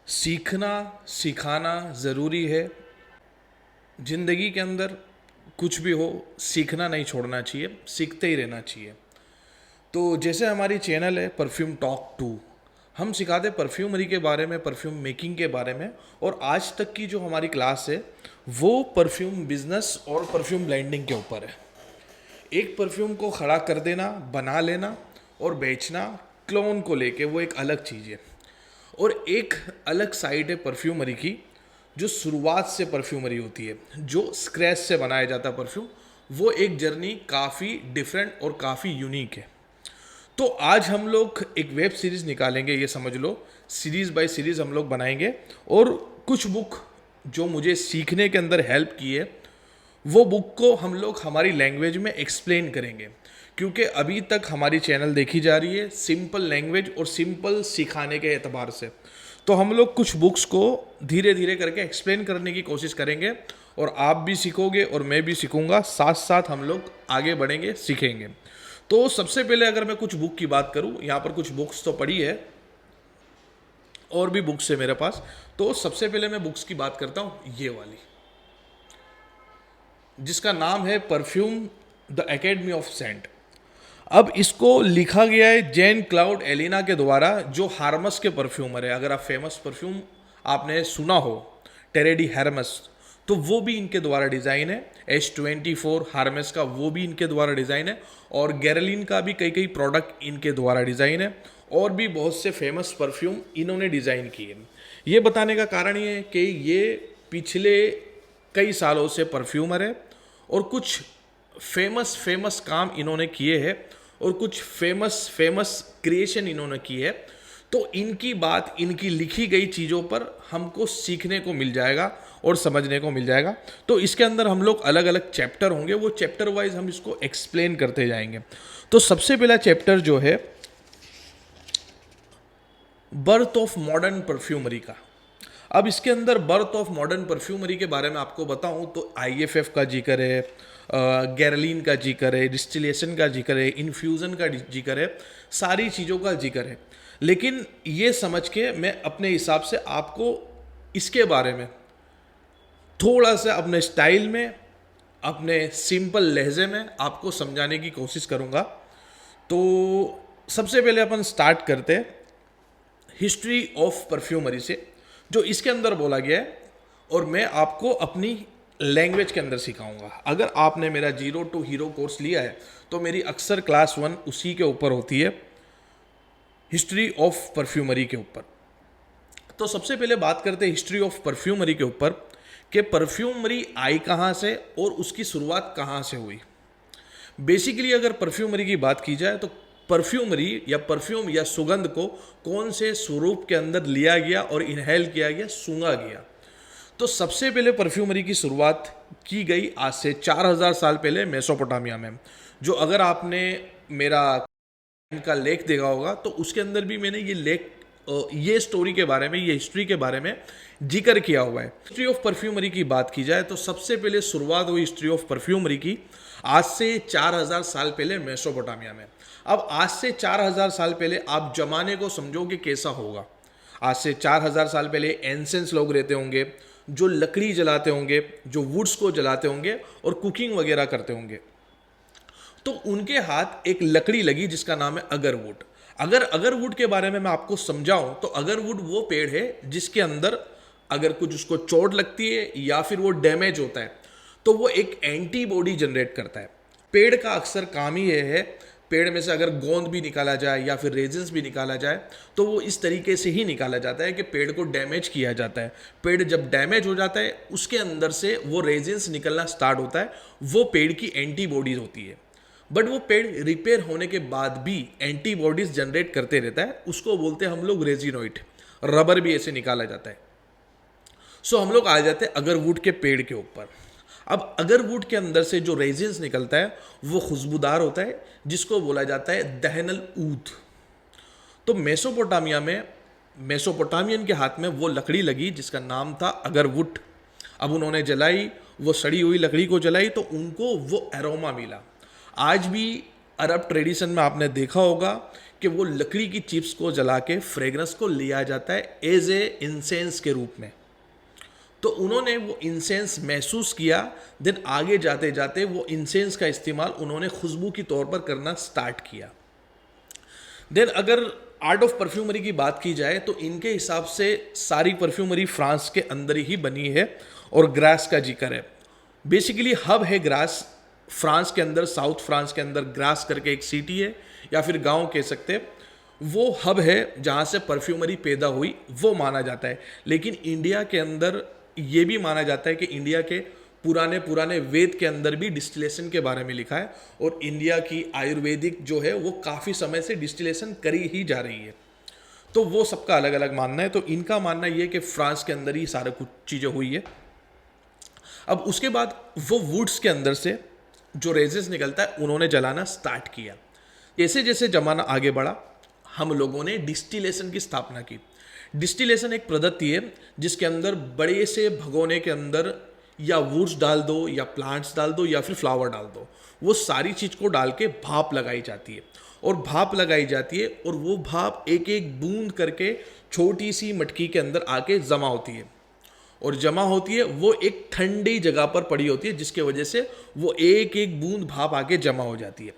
सीखना सिखाना ज़रूरी है। ज़िंदगी के अंदर कुछ भी हो, सीखना नहीं छोड़ना चाहिए, सीखते ही रहना चाहिए। तो जैसे हमारी चैनल है परफ्यूम टॉक 2, हम सिखाते परफ्यूमरी के बारे में, परफ्यूम मेकिंग के बारे में। और आज तक की जो हमारी क्लास है वो परफ्यूम बिजनेस और परफ्यूम ब्लेंडिंग के ऊपर है। एक परफ्यूम को खड़ा कर देना, बना लेना और बेचना, क्लोन को लेके, वो एक अलग चीज़ है। और एक अलग साइड है परफ्यूमरी की, जो शुरुआत से परफ्यूमरी होती है, जो स्क्रैच से बनाया जाता है परफ्यूम। वो एक जर्नी काफ़ी डिफरेंट और काफ़ी यूनिक है। तो आज हम लोग एक वेब सीरीज़ निकालेंगे, ये समझ लो, सीरीज़ बाय सीरीज़ हम लोग बनाएंगे। और कुछ बुक जो मुझे सीखने के अंदर हेल्प की है, वो बुक को हम लोग हमारी लैंग्वेज में एक्सप्लेन करेंगे। क्योंकि अभी तक हमारी चैनल देखी जा रही है सिंपल लैंग्वेज और सिंपल सिखाने के एतबार से। तो हम लोग कुछ बुक्स को धीरे धीरे करके एक्सप्लेन करने की कोशिश करेंगे, और आप भी सीखोगे और मैं भी सीखूंगा, साथ साथ हम लोग आगे बढ़ेंगे, सीखेंगे। तो सबसे पहले अगर मैं कुछ बुक की बात करूं, यहाँ पर कुछ बुक्स तो पढ़ी है और भी बुक्स है मेरे पास। तो सबसे पहले मैं बुक्स की बात करता हूँ, ये वाली, जिसका नाम है perfume the academy of scent. अब इसको लिखा गया है जैन क्लाउड एलिना के द्वारा, जो हार्मस के परफ्यूमर है। अगर आप फेमस परफ्यूम आपने सुना हो, टेरेडी हार्मस, तो वो भी इनके द्वारा डिज़ाइन है। H24 हार्मस का वो भी इनके द्वारा डिज़ाइन है। और गैरलिन का भी कई कई प्रोडक्ट इनके द्वारा डिज़ाइन है। और भी बहुत से फेमस परफ्यूम इन्होंने डिज़ाइन किए। ये बताने का कारण ये है कि ये पिछले कई सालों से परफ्यूमर है, और कुछ फेमस फेमस काम इन्होंने किए हैं, और कुछ फेमस फेमस क्रिएशन इन्होंने की है। तो इनकी बात, इनकी लिखी गई चीज़ों पर हमको सीखने को मिल जाएगा और समझने को मिल जाएगा। तो इसके अंदर हम लोग अलग अलग चैप्टर होंगे, वो चैप्टर वाइज हम इसको एक्सप्लेन करते जाएंगे। तो सबसे पहला चैप्टर जो है बर्थ ऑफ मॉडर्न परफ्यूमरी का। अब इसके अंदर बर्थ ऑफ मॉडर्न परफ्यूमरी के बारे में आपको बताऊं तो IFF का जिक्र है, गैरलीन का जिक्र है, डिस्टिलेशन का जिक्र है, इन्फ्यूज़न का जिक्र है, सारी चीज़ों का जिक्र है। लेकिन ये समझ के मैं अपने हिसाब से आपको इसके बारे में थोड़ा सा अपने स्टाइल में, अपने सिंपल लहजे में आपको समझाने की कोशिश करूँगा। तो सबसे पहले अपन स्टार्ट करते हैं हिस्ट्री ऑफ परफ्यूमरी से, जो इसके अंदर बोला गया है, और मैं आपको अपनी लैंग्वेज के अंदर सिखाऊंगा। अगर आपने मेरा 0 to हीरो कोर्स लिया है तो मेरी अक्सर क्लास 1 उसी के ऊपर होती है, हिस्ट्री ऑफ परफ्यूमरी के ऊपर। तो सबसे पहले बात करते हैं हिस्ट्री ऑफ परफ्यूमरी के ऊपर, कि परफ्यूमरी आई कहाँ से और उसकी शुरुआत कहाँ से हुई। बेसिकली अगर परफ्यूमरी की बात की जाए तो परफ्यूमरी या परफ्यूम या सुगंध को कौन से स्वरूप के अंदर लिया गया और इनहेल किया गया, सूंघा गया। तो सबसे पहले परफ्यूमरी की शुरुआत की गई आज से 4000 साल पहले मेसोपोटामिया में। जो अगर आपने मेरा का लेख देखा होगा तो उसके अंदर भी मैंने ये लेख, ये स्टोरी के बारे में, ये हिस्ट्री के बारे में जिक्र किया हुआ है। हिस्ट्री ऑफ परफ्यूमरी की बात की जाए तो सबसे पहले शुरुआत हुई हिस्ट्री ऑफ परफ्यूमरी की आज से 4000 साल पहले मेसोपोटामिया में। अब आज से 4000 साल पहले आप जमाने को समझोगे कैसा होगा। आज से 4000 साल पहले एंसेंस लोग रहते होंगे, जो लकड़ी जलाते होंगे, जो वुड्स को जलाते होंगे और कुकिंग वगैरह करते होंगे। तो उनके हाथ एक लकड़ी लगी जिसका नाम है अगरवुड। अगर अगरवुड के बारे में मैं आपको समझाऊं तो अगरवुड वो पेड़ है जिसके अंदर अगर कुछ उसको चोट लगती है या फिर वो डैमेज होता है तो वो एक एंटीबॉडी जनरेट करता है। पेड़ का अक्सर काम ही ये है, पेड़ में से अगर गोंद भी निकाला जाए या फिर रेजिन्स भी निकाला जाए तो वो इस तरीके से ही निकाला जाता है कि पेड़ को डैमेज किया जाता है। पेड़ जब डैमेज हो जाता है उसके अंदर से वो रेजिन्स निकलना स्टार्ट होता है, वो पेड़ की एंटीबॉडीज होती है। बट वो पेड़ रिपेयर होने के बाद भी एंटीबॉडीज जनरेट करते रहता है, उसको बोलते हैं हम लोग रेजिनोइड। रबर भी ऐसे निकाला जाता है। सो हम लोग आ जाते हैं अगरवुड के पेड़ के ऊपर। अब अगरवुड के अंदर से जो रेजिन्स निकलता है वो खुशबूदार होता है, जिसको बोला जाता है दहनल ऊद। तो मेसोपोटामिया में मेसोपोटामियन के हाथ में वो लकड़ी लगी जिसका नाम था अगरवुड। अब उन्होंने जलाई, वो सड़ी हुई लकड़ी को जलाई तो उनको वो एरोमा मिला। आज भी अरब ट्रेडिशन में आपने देखा होगा कि वो लकड़ी की चिप्स को जला के फ्रेग्रेंस को लिया जाता है एज ए इंसेंस के रूप में। तो उन्होंने वो इंसेंस महसूस किया, देन आगे जाते जाते वो इंसेंस का इस्तेमाल उन्होंने खुशबू की तौर पर करना स्टार्ट किया। देन अगर आर्ट ऑफ परफ्यूमरी की बात की जाए तो इनके हिसाब से सारी परफ्यूमरी फ्रांस के अंदर ही बनी है और ग्रास का जिक्र है। बेसिकली हब है ग्रास, फ्रांस के अंदर, साउथ फ्रांस के अंदर ग्रास करके एक सिटी है या फिर गांव कह सकते हैं, वो हब है जहाँ से परफ्यूमरी पैदा हुई, वो माना जाता है। लेकिन इंडिया के अंदर ये भी माना जाता है कि इंडिया के पुराने पुराने वेद के अंदर भी डिस्टिलेशन के बारे में लिखा है और इंडिया की आयुर्वेदिक जो है वो काफ़ी समय से डिस्टिलेशन करी ही जा रही है। तो वो सबका अलग अलग मानना है। तो इनका मानना ये है कि फ्रांस के अंदर ही सारा कुछ चीज़ें हुई है। अब उसके बाद वो वुड्स के अंदर से जो रेजेस निकलता है उन्होंने जलाना स्टार्ट किया। जैसे जैसे जमाना आगे बढ़ा हम लोगों ने डिस्टिलेशन की स्थापना की। डिस्टिलेशन एक पद्धति है जिसके अंदर बड़े से भगोने के अंदर या वुड्स डाल दो या प्लांट्स डाल दो या फिर फ्लावर डाल दो, वो सारी चीज़ को डाल के भाप लगाई जाती है और भाप लगाई जाती है और वो भाप एक एक बूंद करके छोटी सी मटकी के अंदर आके जमा होती है और जमा होती है, वो एक ठंडी जगह पर पड़ी होती है जिसके वजह से वो एक एक बूंद भाप आके जमा हो जाती है।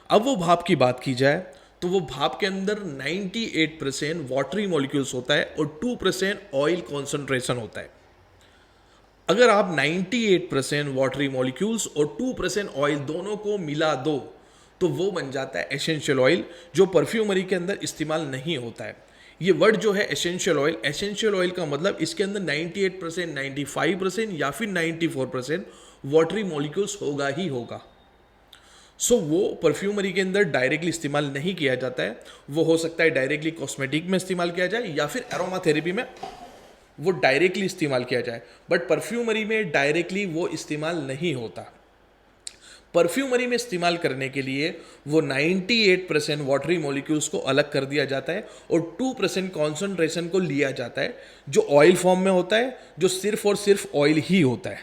अब वो भाप की बात की जाए तो वो भाप के अंदर 98% वाटरी मॉलिक्यूल्स होता है और 2% ऑयल कॉन्सेंट्रेशन होता है। अगर आप 98% वाटरी मॉलिक्यूल्स और 2% ऑयल दोनों को मिला दो तो वो बन जाता है एसेंशियल ऑयल, जो परफ्यूमरी के अंदर इस्तेमाल नहीं होता है। ये वर्ड जो है एसेंशियल ऑयल का मतलब इसके अंदर 98%, 95% या फिर 94% वाटरी मॉलिक्यूल्स होगा ही होगा। सो वो परफ्यूमरी के अंदर डायरेक्टली इस्तेमाल नहीं किया जाता है। वो हो सकता है डायरेक्टली कॉस्मेटिक में इस्तेमाल किया जाए या फिर एरोमा थेरेपी में वो डायरेक्टली इस्तेमाल किया जाए, बट परफ्यूमरी में डायरेक्टली वो इस्तेमाल नहीं होता। परफ्यूमरी में इस्तेमाल करने के लिए वो 98% वाटरी मॉलिक्यूल्स को अलग कर दिया जाता है और 2% कॉन्सेंट्रेशन को लिया जाता है जो ऑयल फॉर्म में होता है, जो सिर्फ और सिर्फ ऑयल ही होता है,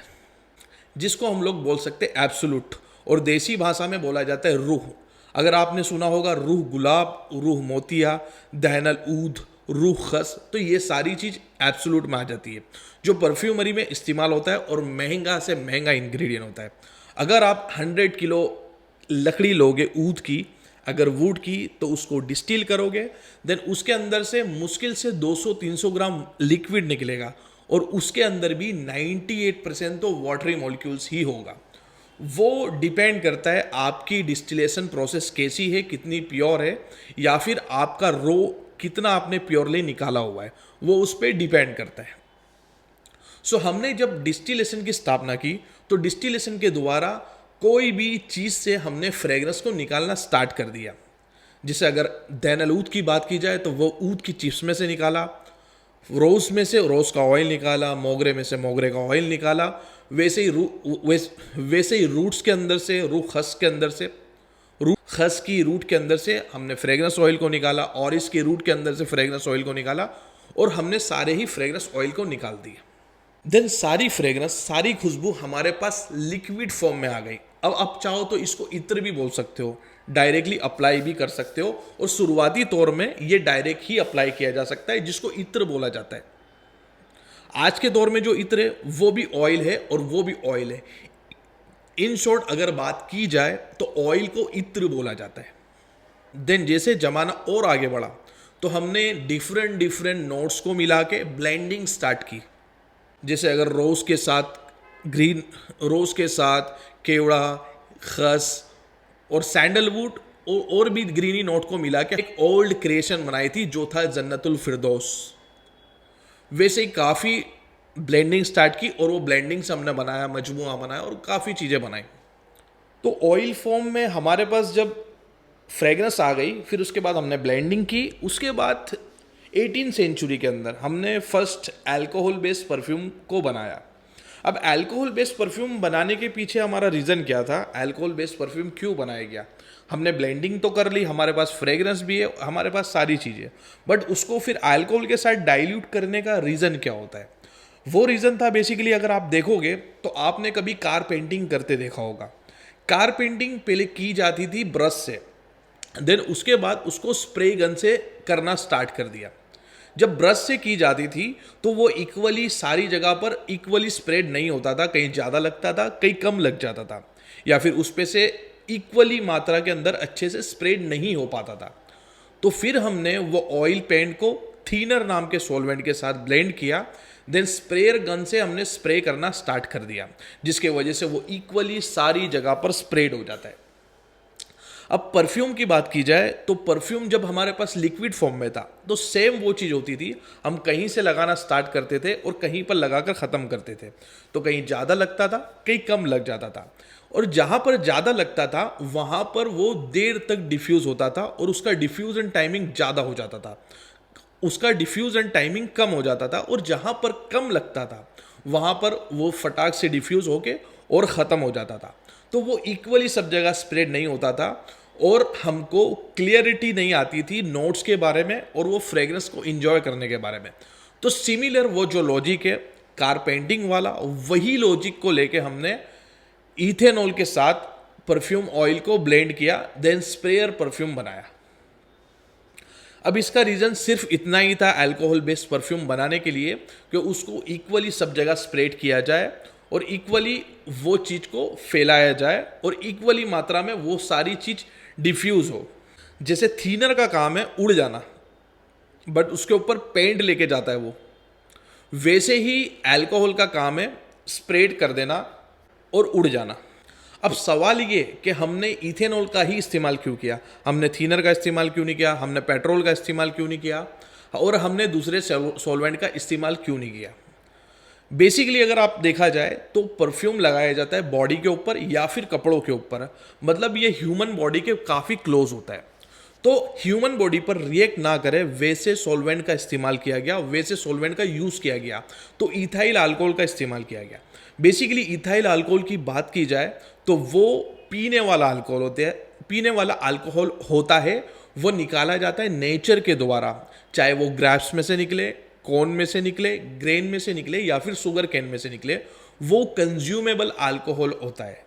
जिसको हम लोग बोल सकते हैं एब्सोल्यूट, और देसी भाषा में बोला जाता है रूह। अगर आपने सुना होगा रूह गुलाब, रूह मोतिया, दहनल ऊद, रूह खस, तो ये सारी चीज़ एब्सोल्यूट में आ जाती है जो परफ्यूमरी में इस्तेमाल होता है और महंगा से महंगा इंग्रेडिएंट होता है। अगर आप 100 किलो लकड़ी लोगे ऊद की, अगर वुड की, तो उसको डिस्टिल करोगे, देन उसके अंदर से मुश्किल से 200-300 ग्राम लिक्विड निकलेगा और उसके अंदर भी 98% तो वाटरी मॉलिक्यूल्स ही होगा। वो डिपेंड करता है आपकी डिस्टिलेशन प्रोसेस कैसी है, कितनी प्योर है, या फिर आपका रो कितना आपने प्योरली निकाला हुआ है, वो उस पर डिपेंड करता है। सो हमने जब डिस्टिलेशन की स्थापना की तो डिस्टिलेशन के द्वारा कोई भी चीज़ से हमने फ्रेग्रेंस को निकालना स्टार्ट कर दिया। जैसे अगर दैनल ऊद की बात की जाए तो वो ऊद की चिप्स में से निकाला, रोज में से रोज का ऑयल निकाला, मोगरे में से मोगरे का ऑयल निकाला, वैसे ही रूट्स के अंदर से, रूह खस के अंदर से, रूट खस की रूट के अंदर से हमने फ्रेग्रेंस ऑयल को निकाला और इसके रूट के अंदर से फ्रेग्रेंस ऑयल को निकाला और हमने सारे ही फ्रेग्रेंस ऑयल को निकाल दिया। देन सारी फ्रेग्रेंस, सारी खुशबू हमारे पास लिक्विड फॉर्म में आ गई। अब आप चाहो तो इसको इत्र भी बोल सकते हो, डायरेक्टली अप्लाई भी कर सकते हो और शुरुआती तौर में ये डायरेक्ट ही अप्लाई किया जा सकता है जिसको इत्र बोला जाता है। आज के दौर में जो इत्र है वो भी ऑयल है और वो भी ऑयल है। इन शॉर्ट अगर बात की जाए तो ऑयल को इत्र बोला जाता है। देन जैसे जमाना और आगे बढ़ा तो हमने डिफरेंट नोट्स को मिला के ब्लेंडिंग स्टार्ट की। जैसे अगर रोज के साथ ग्रीन, रोज के साथ केवड़ा, खस और सैंडलवुड और भी ग्रीनी नोट को मिला के एक ओल्ड क्रिएशन बनाई थी जो था जन्नतुल फिरदौस। वैसे ही काफ़ी ब्लेंडिंग स्टार्ट की और वो ब्लेंडिंग से हमने बनाया, मजमुआ बनाया और काफ़ी चीज़ें बनाई। तो ऑयल फॉर्म में हमारे पास जब फ्रेगनेंस आ गई, फिर उसके बाद हमने ब्लेंडिंग की। उसके बाद 18वीं सेंचुरी के अंदर हमने फर्स्ट अल्कोहल बेस्ड परफ्यूम को बनाया। अब अल्कोहल बेस्ड परफ्यूम बनाने के पीछे हमारा रीज़न क्या था, अल्कोहल बेस्ड परफ्यूम क्यों बनाया गया? हमने ब्लेंडिंग तो कर ली, हमारे पास फ्रेगरेंस भी है, हमारे पास सारी चीज़ें, बट उसको फिर अल्कोहल के साथ डाइल्यूट करने का रीज़न क्या होता है? वो रीज़न था बेसिकली, अगर आप देखोगे तो आपने कभी कार पेंटिंग करते देखा होगा। कार पेंटिंग पहले की जाती थी ब्रश से। देन उसके बाद उसको स्प्रे गन से करना स्टार्ट कर दिया। जब ब्रश से की जाती थी तो वो इक्वली सारी जगह पर इक्वली स्प्रेड नहीं होता था, कहीं ज़्यादा लगता था, कहीं कम लग जाता था, या फिर उस पे से इक्वली मात्रा के अंदर अच्छे से स्प्रेड नहीं हो पाता था। तो फिर हमने वो ऑयल पेंट को थीनर नाम के सॉल्वेंट के साथ ब्लेंड किया, देन स्प्रेयर गन से हमने स्प्रे करना स्टार्ट कर दिया, जिसके वजह से वो इक्वली सारी जगह पर स्प्रेड हो जाता है। अब परफ्यूम की बात की जाए तो परफ्यूम जब हमारे पास लिक्विड फॉर्म में था तो सेम वो चीज़ होती थी, हम कहीं से लगाना स्टार्ट करते थे और कहीं पर लगाकर ख़त्म करते थे। तो कहीं ज़्यादा लगता था, कहीं कम लग जाता था, और जहाँ पर ज़्यादा लगता था वहाँ पर वो देर तक डिफ्यूज़ होता था और उसका डिफ्यूज़न टाइमिंग ज़्यादा हो जाता था, उसका डिफ्यूज़न टाइमिंग कम हो जाता था, और जहाँ पर कम लगता था वहाँ पर वो फटाक से डिफ्यूज़ होके और ख़त्म हो जाता था। तो वो इक्वली सब जगह स्प्रेड नहीं होता था और हमको क्लियरिटी नहीं आती थी नोट्स के बारे में और वो फ्रेग्रेंस को इंजॉय करने के बारे में। तो सिमिलर वो जो लॉजिक है कार पेंटिंग वाला, वही लॉजिक को लेके हमने इथेनॉल के साथ परफ्यूम ऑयल को ब्लेंड किया, देन स्प्रेयर परफ्यूम बनाया। अब इसका रीज़न सिर्फ इतना ही था अल्कोहल बेस्ड परफ्यूम बनाने के लिए कि उसको इक्वली सब जगह स्प्रेड किया जाए और इक्वली वो चीज़ को फैलाया जाए और इक्वली मात्रा में वो सारी चीज़ डिफ्यूज़ हो। जैसे थीनर का काम है उड़ जाना, बट उसके ऊपर पेंट लेके जाता है वो, वैसे ही अल्कोहल का काम है स्प्रेड कर देना और उड़ जाना। अब सवाल ये कि हमने इथेनॉल का ही इस्तेमाल क्यों किया, हमने थीनर का इस्तेमाल क्यों नहीं किया, हमने पेट्रोल का इस्तेमाल क्यों नहीं किया, और हमने दूसरे सॉल्वेंट का इस्तेमाल क्यों नहीं किया। बेसिकली अगर आप देखा जाए तो परफ्यूम लगाया जाता है बॉडी के ऊपर या फिर कपड़ों के ऊपर, मतलब ये ह्यूमन बॉडी के काफ़ी क्लोज होता है। तो ह्यूमन बॉडी पर रिएक्ट ना करे वैसे सॉल्वेंट का इस्तेमाल किया गया, वैसे सॉल्वेंट का यूज़ किया गया, तो इथाइल अल्कोहल का इस्तेमाल किया गया। बेसिकली इथाइल अल्कोहल की बात की जाए तो वो पीने वाला अल्कोहल होते हैं, पीने वाला अल्कोहल होता है, वो निकाला जाता है नेचर के द्वारा, चाहे वो ग्रेप्स में से निकले, कॉर्न में से निकले, ग्रेन में से निकले या फिर शुगर कैन में से निकले, वो कंज्यूमेबल अल्कोहल होता है।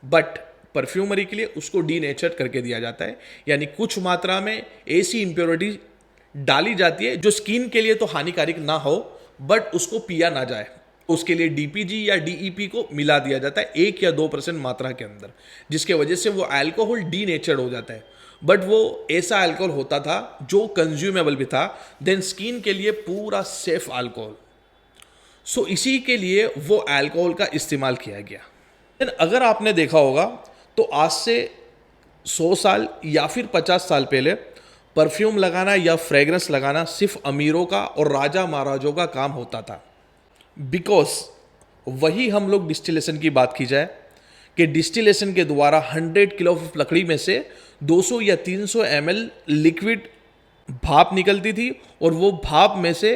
बट परफ्यूमरी के लिए उसको डीनेचर करके दिया जाता है, यानी कुछ मात्रा में ऐसी इम्प्योरिटी डाली जाती है जो स्किन के लिए तो हानिकारक ना हो बट उसको पिया ना जाए, उसके लिए डीपीजी या डीईपी को मिला दिया जाता है 1 या 2% मात्रा के अंदर, जिसके वजह से वो अल्कोहल डीनेचर्ड हो जाता है। बट वो ऐसा अल्कोहल होता था जो कंज्यूमेबल भी था, देन स्किन के लिए पूरा सेफ अल्कोहल। सो इसी के लिए वो अल्कोहल का इस्तेमाल किया गया। देन अगर आपने देखा होगा तो आज से 100 साल या फिर 50 साल पहले परफ्यूम लगाना या फ्रेग्रेंस लगाना सिर्फ अमीरों का और राजा महाराजों का काम होता था। बिकॉज वही हम लोग डिस्टिलेशन की बात की जाए कि डिस्टिलेशन के द्वारा 100 किलो ऑफ लकड़ी में से 200 या 300 ml लिक्विड भाप निकलती थी और वो भाप में से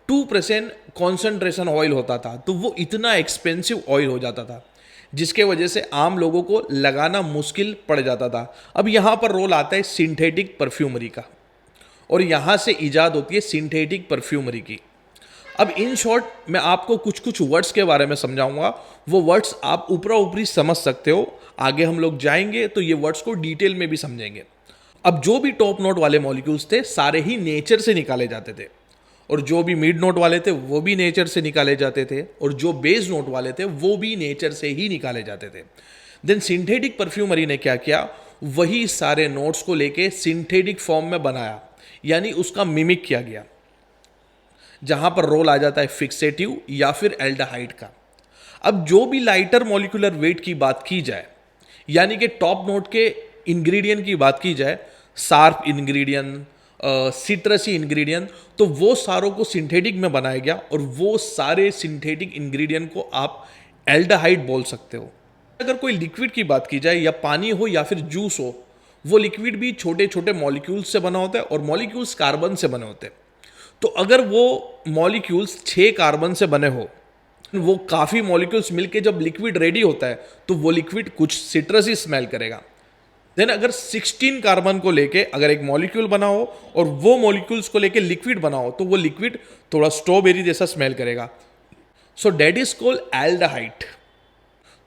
2% कॉन्सेंट्रेशन ऑयल होता था, तो वो इतना एक्सपेंसिव ऑयल हो जाता था जिसके वजह से आम लोगों को लगाना मुश्किल पड़ जाता था। अब यहाँ पर रोल आता है सिंथेटिक परफ्यूमरी का, और यहाँ से इजाद होती है सिंथेटिक परफ्यूमरी की। अब इन शॉर्ट मैं आपको कुछ कुछ वर्ड्स के बारे में समझाऊंगा, वो वर्ड्स आप ऊपरा ऊपरी समझ सकते हो, आगे हम लोग जाएंगे तो ये वर्ड्स को डिटेल में भी समझेंगे। अब जो भी टॉप नोट वाले मॉलिक्यूल्स थे सारे ही नेचर से निकाले जाते थे, और जो भी मिड नोट वाले थे वो भी नेचर से निकाले जाते थे, और जो बेस नोट वाले थे वो भी नेचर से ही निकाले जाते थे। देन सिंथेटिक परफ्यूमरी ने क्या किया, वही सारे नोट्स को लेके सिंथेटिक फॉर्म में बनाया, यानी उसका मिमिक किया गया, जहां पर रोल आ जाता है फिक्सेटिव या फिर एल्डिहाइड का। अब जो भी लाइटर मॉलिक्यूलर वेट की बात की जाए, यानी कि टॉप नोट के इंग्रेडिएंट की बात की जाए, शार्प इंग्रेडिएंट, सिट्रसी इंग्रेडिएंट, तो वो सारों को सिंथेटिक में बनाया गया, और वो सारे सिंथेटिक इंग्रेडिएंट को आप एल्डिहाइड बोल सकते हो। अगर कोई लिक्विड की बात की जाए, या पानी हो या फिर जूस हो, वो लिक्विड भी छोटे छोटे मॉलिक्यूल्स से बना होता है, और मॉलिक्यूल्स कार्बन से बने होते हैं। तो अगर वो मॉलिक्यूल्स 6 कार्बन से बने हो, वो काफ़ी मॉलिक्यूल्स मिलके जब लिक्विड रेडी होता है तो वो लिक्विड कुछ सिट्रसी स्मेल करेगा। देन अगर 16 कार्बन को लेके अगर एक मॉलिक्यूल बना हो और वो मॉलिक्यूल्स को लेके लिक्विड बना हो, तो वो लिक्विड थोड़ा स्ट्रॉबेरी जैसा स्मेल करेगा। So that is called aldehyde.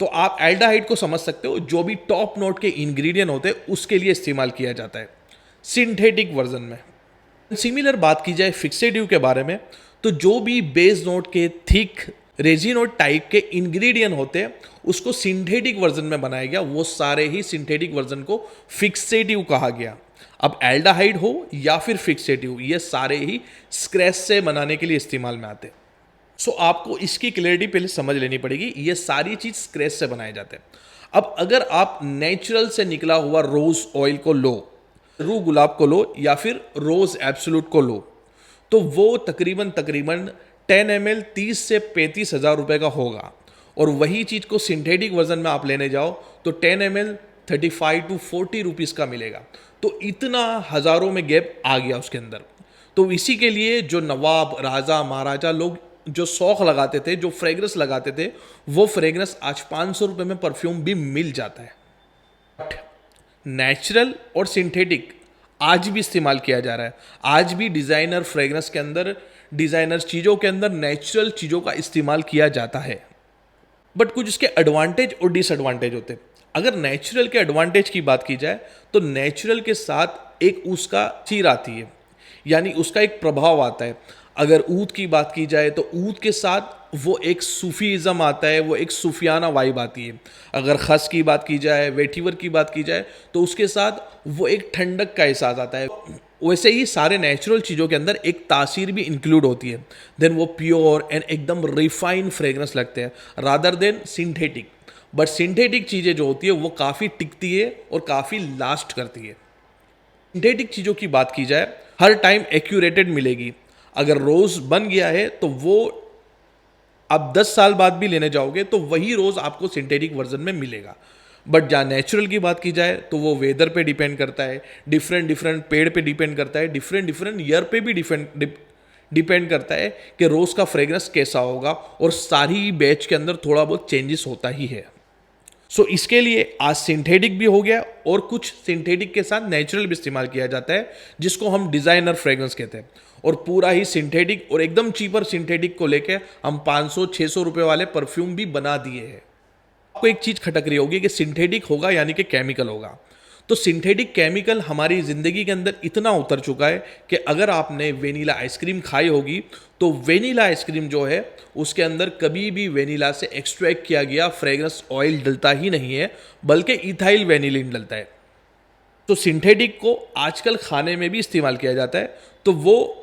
तो आप एल्डाहाइड को समझ सकते हो, जो भी टॉप नोट के इंग्रेडिएंट होते हैं उसके लिए इस्तेमाल किया जाता है सिंथेटिक वर्जन में। सिमिलर बात की जाए फिक्सेटिव के बारे में, तो जो भी बेस नोट के थिक रेजिनोट टाइप के इंग्रेडिएंट होते हैं उसको सिंथेटिक वर्जन में बनाया गया, वो सारे ही सिंथेटिक वर्जन को फिक्सेटिव कहा गया। अब एल्डाहाइड हो या फिर फिक्सेटिव, ये सारे ही स्क्रैच से बनाने के लिए इस्तेमाल में आते हैं। सो आपको इसकी क्लैरिटी पहले समझ लेनी पड़ेगी, ये सारी चीज स्क्रैच से बनाए जाते हैं। अब अगर आप नेचुरल से निकला हुआ रोज ऑयल को लो, रू गुलाब को लो या फिर रोज एब्सोल्यूट को लो, तो वो तकरीबन 10 ml 30 से 35 हज़ार रुपए का होगा। और वही चीज को सिंथेटिक वर्जन में आप लेने जाओ तो 10 ml 35 to 40 रुपीज का मिलेगा। तो इतना हजारों में गैप आ गया उसके अंदर। तो इसी के लिए जो नवाब, राजा, महाराजा लोग जो शौक लगाते थे, जो फ्रेग्रेंस लगाते थे, वो फ्रेग्रेंस आज 500 रुपए में परफ्यूम भी मिल जाता है। बट नेचुरल और सिंथेटिक आज भी इस्तेमाल किया जा रहा है। आज भी डिजाइनर फ्रेग्रेंस के अंदर, डिजाइनर चीजों के अंदर नेचुरल चीजों का इस्तेमाल किया जाता है। बट कुछ इसके एडवांटेज और डिसएडवांटेज होते हैं। अगर नेचुरल के एडवांटेज की बात की जाए तो नेचुरल के साथ एक उसका चीर आती है, यानी उसका एक प्रभाव आता है। अगर ऊद की बात की जाए तो ऊद के साथ वो एक सूफीज़म आता है, वो एक सूफियाना वाइब आती है। अगर खस की बात की जाए, वेटिवर की बात की जाए तो उसके साथ वो एक ठंडक का एहसास आता है। वैसे ही सारे नेचुरल चीज़ों के अंदर एक तासीर भी इंक्लूड होती है, देन वो प्योर एंड एकदम रिफाइंड फ्रेग्रेंस लगते हैं rather than synthetic. But synthetic चीज़ें जो होती है वो काफ़ी टिकती है और काफ़ी लास्ट करती है। सिंथेटिक चीज़ों की बात की जाए हर टाइम एक्यूरेटेड मिलेगी। अगर रोज़ बन गया है तो वो आप 10 साल बाद भी लेने जाओगे तो वही रोज़ आपको सिंथेटिक वर्जन में मिलेगा। बट जहाँ नेचुरल की बात की जाए तो वो वेदर पे डिपेंड करता है, डिफरेंट डिफरेंट पेड़ पे डिपेंड करता है, डिफरेंट डिफरेंट ईयर पे भी डिपेंड करता है कि रोज़ का फ्रेग्रेंस कैसा होगा। और सारी बैच के अंदर थोड़ा बहुत चेंजेस होता ही है। सो इसके लिए आज सिंथेटिक भी हो गया और कुछ सिंथेटिक के साथ नेचुरल भी इस्तेमाल किया जाता है, जिसको हम डिजाइनर फ्रेग्रेंस कहते हैं। और पूरा ही सिंथेटिक और एकदम चीपर सिंथेटिक को लेके हम 500-600 रुपए वाले परफ्यूम भी बना दिए हैं। आपको एक चीज खटक रही होगी कि सिंथेटिक होगा यानी कि केमिकल होगा। तो सिंथेटिक केमिकल हमारी जिंदगी के अंदर इतना उतर चुका है कि अगर आपने वेनिला आइसक्रीम खाई होगी तो वेनिला आइसक्रीम जो है उसके अंदर कभी भी वेनिला से एक्सट्रैक्ट किया गया फ्रेग्रेंस ऑयल डलता ही नहीं है, बल्कि इथाइल वेनिलिन डलता है। तो सिंथेटिक को आजकल खाने में भी इस्तेमाल किया जाता है, तो वो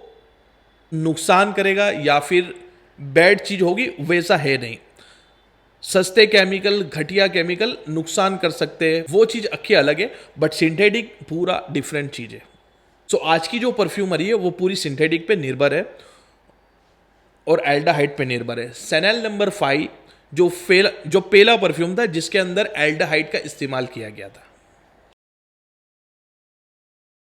नुकसान करेगा या फिर बैड चीज होगी वैसा है नहीं। सस्ते केमिकल, घटिया केमिकल नुकसान कर सकते हैं, वो चीज़ अक्की अलग है। बट सिंथेटिक पूरा डिफरेंट चीज़ है। सो आज की जो परफ्यूमरी है वो पूरी सिंथेटिक पे निर्भर है और एल्डाहाइड पे निर्भर है। सैनेल नंबर 5 जो पहला परफ्यूम था जिसके अंदर एल्डाहाइड का इस्तेमाल किया गया था।